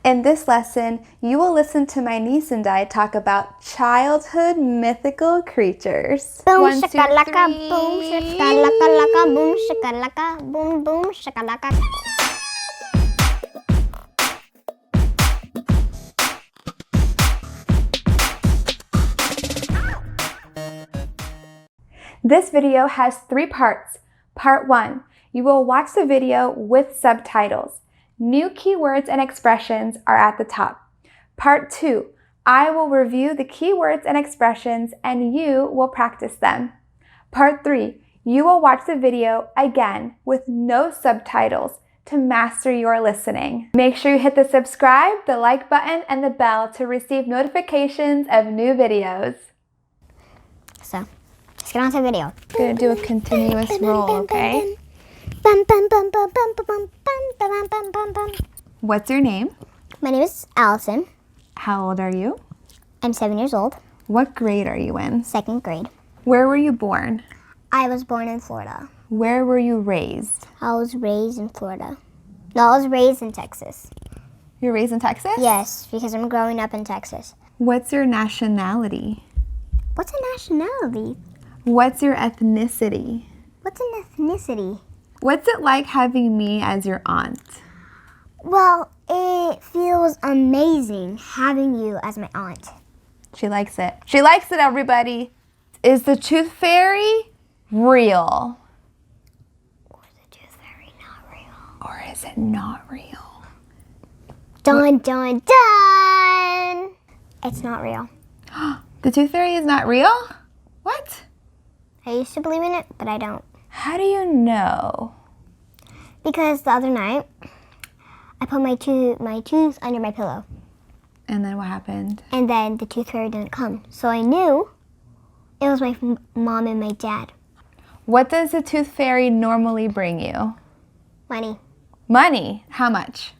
In this lesson, you will listen to my niece and I talk about childhood mythical creatures. Boom, 1, 2, shakalaka, 3. boom, shakalaka, boom, shakalaka, boom, boom, shakalaka. This video has 3 parts. Part 1, you will watch the video with subtitles. New keywords and expressions are at the top. Part 2, I will review the keywords and expressions and you will practice them. Part 3, you will watch the video again with no subtitles to master your listening. Make sure you hit the subscribe, the like button, and the bell to receive notifications of new videos. So, let's get on to the video. I'm gonna do a continuous roll, okay? What's your name? My name is Allison. How old are you? I'm 7 years old. What grade are you in? 2nd grade. Where were you born? I was born in Florida. Where were you raised? I was raised in Florida. No, I was raised in Texas. You were raised in Texas? Yes, because I'm growing up in Texas. What's your nationality? What's a nationality? What's your ethnicity? What's an ethnicity? What's it like having me as your aunt? Well, it feels amazing having you as my aunt. She likes it. She likes it, everybody. Is the tooth fairy real? Or is the tooth fairy not real? Or is it not real? Dun, dun, dun! It's not real. The tooth fairy is not real? What? I used to believe in it, but I don't. How do you know? Because the other night, I put my tooth under my pillow. And then what happened? And then the tooth fairy didn't come. So I knew it was my mom and my dad. What does the tooth fairy normally bring you? Money. Money. How much?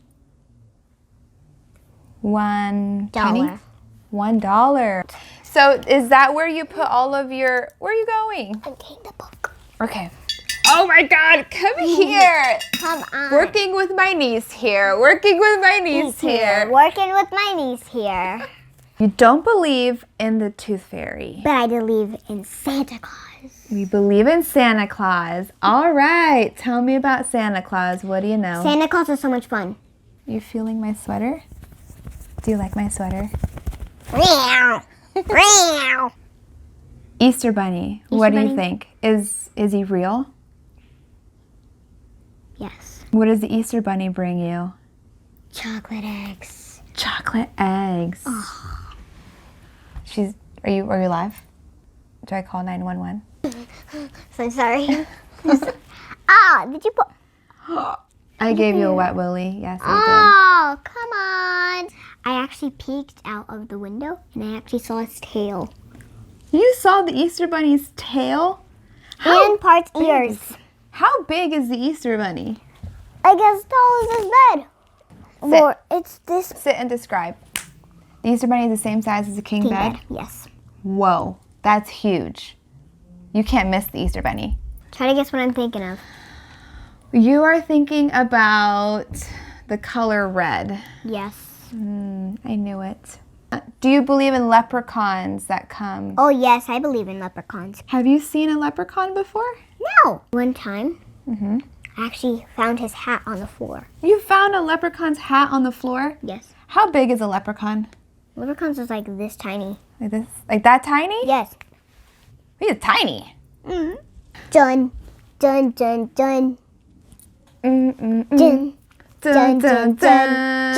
$1 penny? $1. So is that where you put all of your, where are you going? I'm getting the book. Okay. Oh my God, come here. Come on. Working with my niece here. Working with my niece here. Working with my niece here. You don't believe in the tooth fairy. But I believe in Santa Claus. We believe in Santa Claus. All right, tell me about Santa Claus. What do you know? Santa Claus is so much fun. You feeling my sweater? Do you like my sweater? Meow. Meow. Easter Bunny. What do you think? Is he real? Yes. What does the Easter Bunny bring you? Chocolate eggs. Chocolate eggs. Oh. Are you alive? Do I call 911? So I'm sorry. Did you put... I gave you a wet willy. Yes, I Oh, come on. I actually peeked out of the window and I actually saw its tail. did. You saw the Easter Bunny's tail? And parts ears. How big is the Easter Bunny? I guess tall as this bed. Sit. Or it's this Sit and describe. The Easter Bunny is the same size as a king bed? Yes. Whoa, that's huge. You can't miss the Easter Bunny. Try to guess what I'm thinking of. You are thinking about the color red. Yes. I knew it. Do you believe in leprechauns that come? Oh, yes, I believe in leprechauns. Have you seen a leprechaun before? No. One time, I actually found his hat on the floor. You found a leprechaun's hat on the floor? Yes. How big is a leprechaun? Leprechauns is like this tiny. Like this? Like that tiny? Yes. He's tiny. Mm-hmm. Dun, dun, dun, dun. Dun. Dun, dun, dun.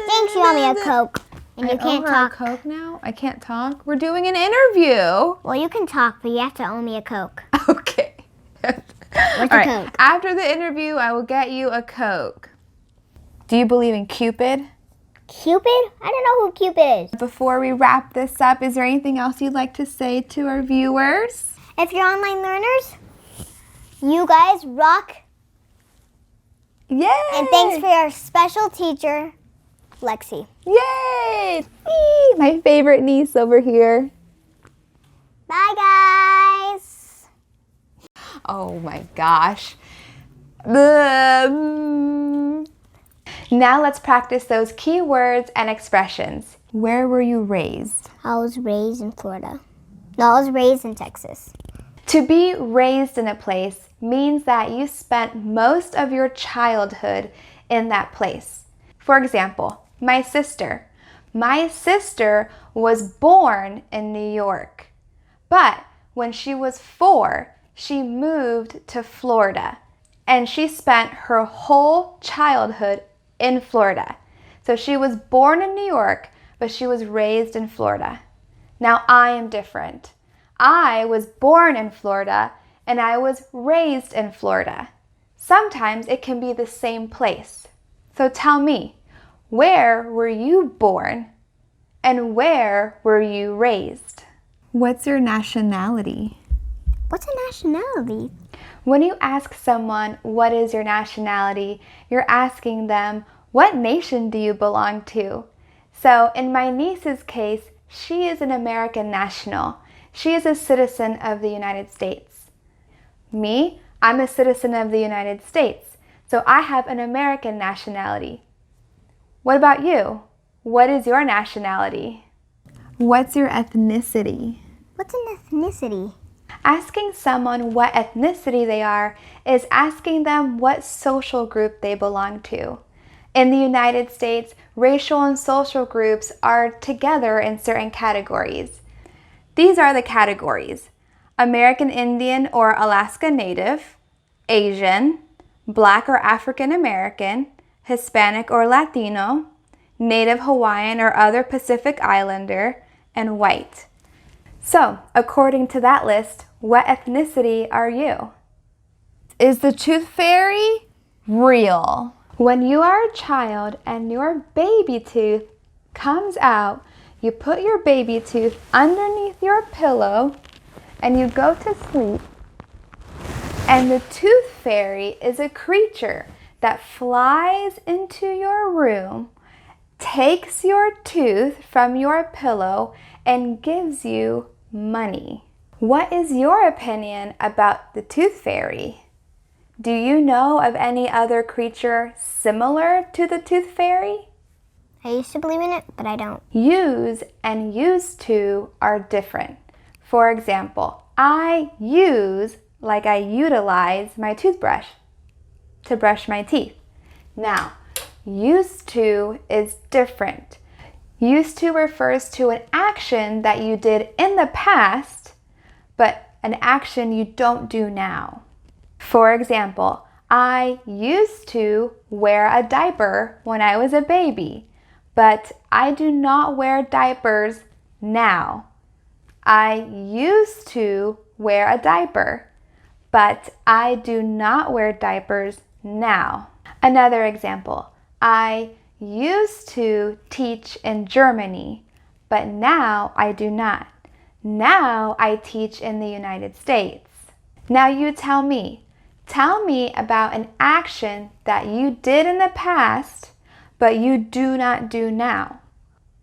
Jinx, you owe me a Coke. And you can't talk. A Coke now? I can't talk. We're doing an interview. Well, you can talk, but you have to owe me a Coke. Okay. What's All a right. Coke? After the interview, I will get you a Coke. Do you believe in Cupid? Cupid? I don't know who Cupid is. Before we wrap this up, is there anything else you'd like to say to our viewers? If you're online learners, you guys rock. Yay! And thanks for your special teacher, Lexi. Yay! Whee! My favorite niece over here. Bye, guys. Oh my gosh. Now let's practice those key words and expressions. Where were you raised? I was raised in Florida. No, I was raised in Texas. To be raised in a place means that you spent most of your childhood in that place. For example, my sister. My sister was born in New York, but when she was 4, she moved to Florida, and she spent her whole childhood in Florida. So she was born in New York, but she was raised in Florida. Now I am different. I was born in Florida, and I was raised in Florida. Sometimes it can be the same place. So tell me, where were you born? And where were you raised? What's your nationality? What's a nationality? When you ask someone, what is your nationality, you're asking them, what nation do you belong to? So in my niece's case, she is an American national. She is a citizen of the United States. Me, I'm a citizen of the United States, so I have an American nationality. What about you? What is your nationality? What's your ethnicity? What's an ethnicity? Asking someone what ethnicity they are is asking them what social group they belong to. In the United States, racial and social groups are together in certain categories. These are the categories: American Indian or Alaska Native, Asian, Black or African American, Hispanic or Latino, Native Hawaiian or other Pacific Islander, and white. So, according to that list, what ethnicity are you? Is the tooth fairy real? When you are a child and your baby tooth comes out, you put your baby tooth underneath your pillow and you go to sleep. And the tooth fairy is a creature that flies into your room, takes your tooth from your pillow, and gives you money. What is your opinion about the tooth fairy? Do you know of any other creature similar to the tooth fairy? I used to believe in it, but I don't. Use and used to are different. For example, I use like I utilize my toothbrush to brush my teeth. Now, used to is different. Used to refers to an action that you did in the past, but an action you don't do now. For example, I used to wear a diaper when I was a baby, but I do not wear diapers now. I used to wear a diaper, but I do not wear diapers now. Another example, I used to teach in Germany, but now I do not. Now I teach in the United States. Now you tell me about an action that you did in the past, but you do not do now.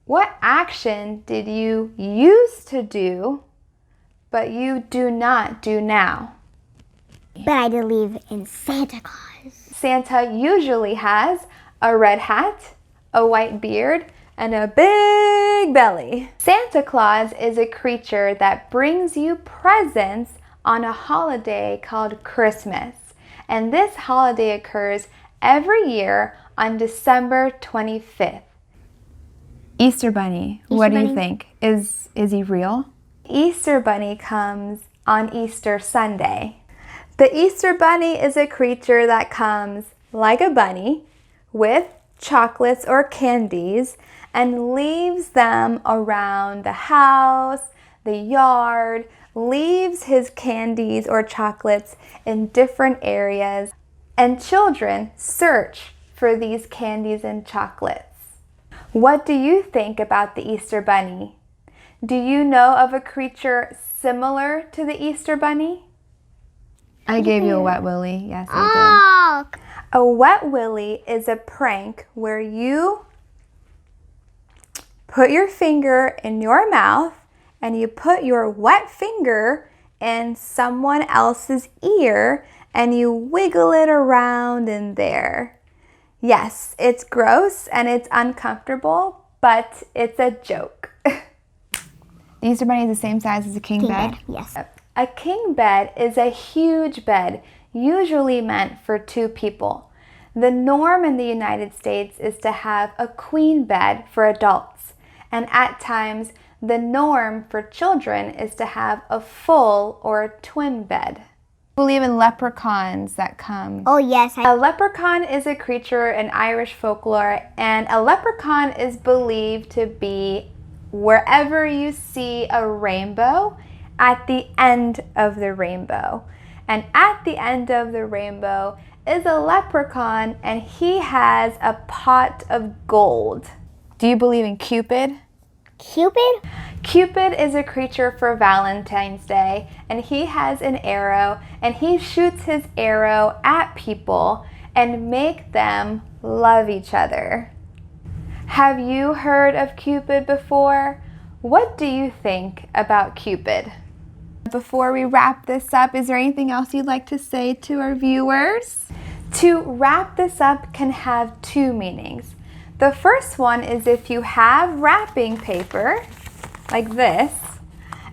What action did you used to do, but you do not do now? But I believe in Santa Claus. Santa usually has a red hat, a white beard, and a big belly. Santa Claus is a creature that brings you presents on a holiday called Christmas. And this holiday occurs every year on December 25th. Easter Bunny, what do you think? Is he real? Easter Bunny comes on Easter Sunday. The Easter Bunny is a creature that comes like a bunny with chocolates or candies and leaves them around the house, the yard, leaves his candies or chocolates in different areas, and children search for these candies and chocolates. What do you think about the Easter Bunny? Do you know of a creature similar to the Easter Bunny? I gave you a wet willy. Yes, I did. A wet willy is a prank where you put your finger in your mouth and you put your wet finger in someone else's ear and you wiggle it around in there. Yes, it's gross and it's uncomfortable, but it's a joke. These are bunnies the same size as a king bed? Yes. A king bed is a huge bed, usually meant for 2 people. The norm in the United States is to have a queen bed for adults, and at times the norm for children is to have a full or twin bed. I believe in leprechauns that come. Oh yes. A leprechaun is a creature in Irish folklore, and a leprechaun is believed to be wherever you see a rainbow, at the end of the rainbow. And at the end of the rainbow is a leprechaun, and he has a pot of gold. Do you believe in Cupid? Cupid? Cupid is a creature for Valentine's Day, and he has an arrow, and he shoots his arrow at people and make them love each other. Have you heard of Cupid before? What do you think about Cupid? Before we wrap this up, is there anything else you'd like to say to our viewers? To wrap this up can have 2 meanings. The first one is if you have wrapping paper, like this,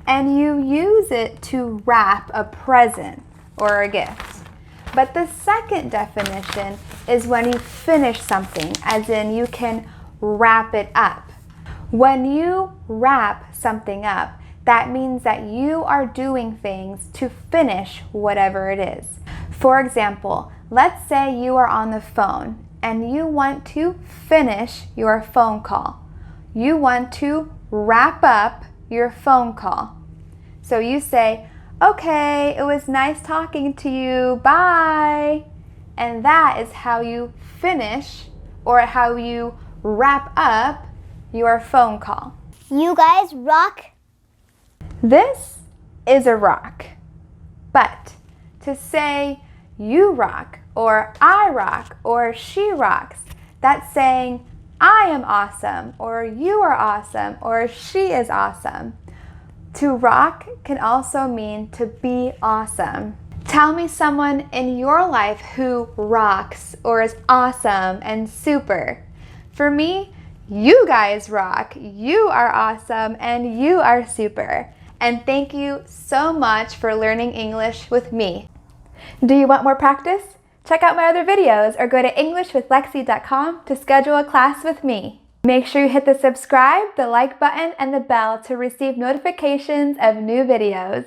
and you use it to wrap a present or a gift. But the second definition is when you finish something, as in you can wrap it up. When you wrap something up, that means that you are doing things to finish whatever it is. For example, let's say you are on the phone and you want to finish your phone call. You want to wrap up your phone call. So you say, okay, it was nice talking to you, bye. And that is how you finish or how you wrap up your phone call. You guys rock. This is a rock. But to say you rock or I rock or she rocks, that's saying I am awesome or you are awesome or she is awesome. To rock can also mean to be awesome. Tell me someone in your life who rocks or is awesome and super. For me, you guys rock, you are awesome, and you are super. And thank you so much for learning English with me. Do you want more practice? Check out my other videos or go to englishwithlexi.com to schedule a class with me. Make sure you hit the subscribe, the like button, and the bell to receive notifications of new videos.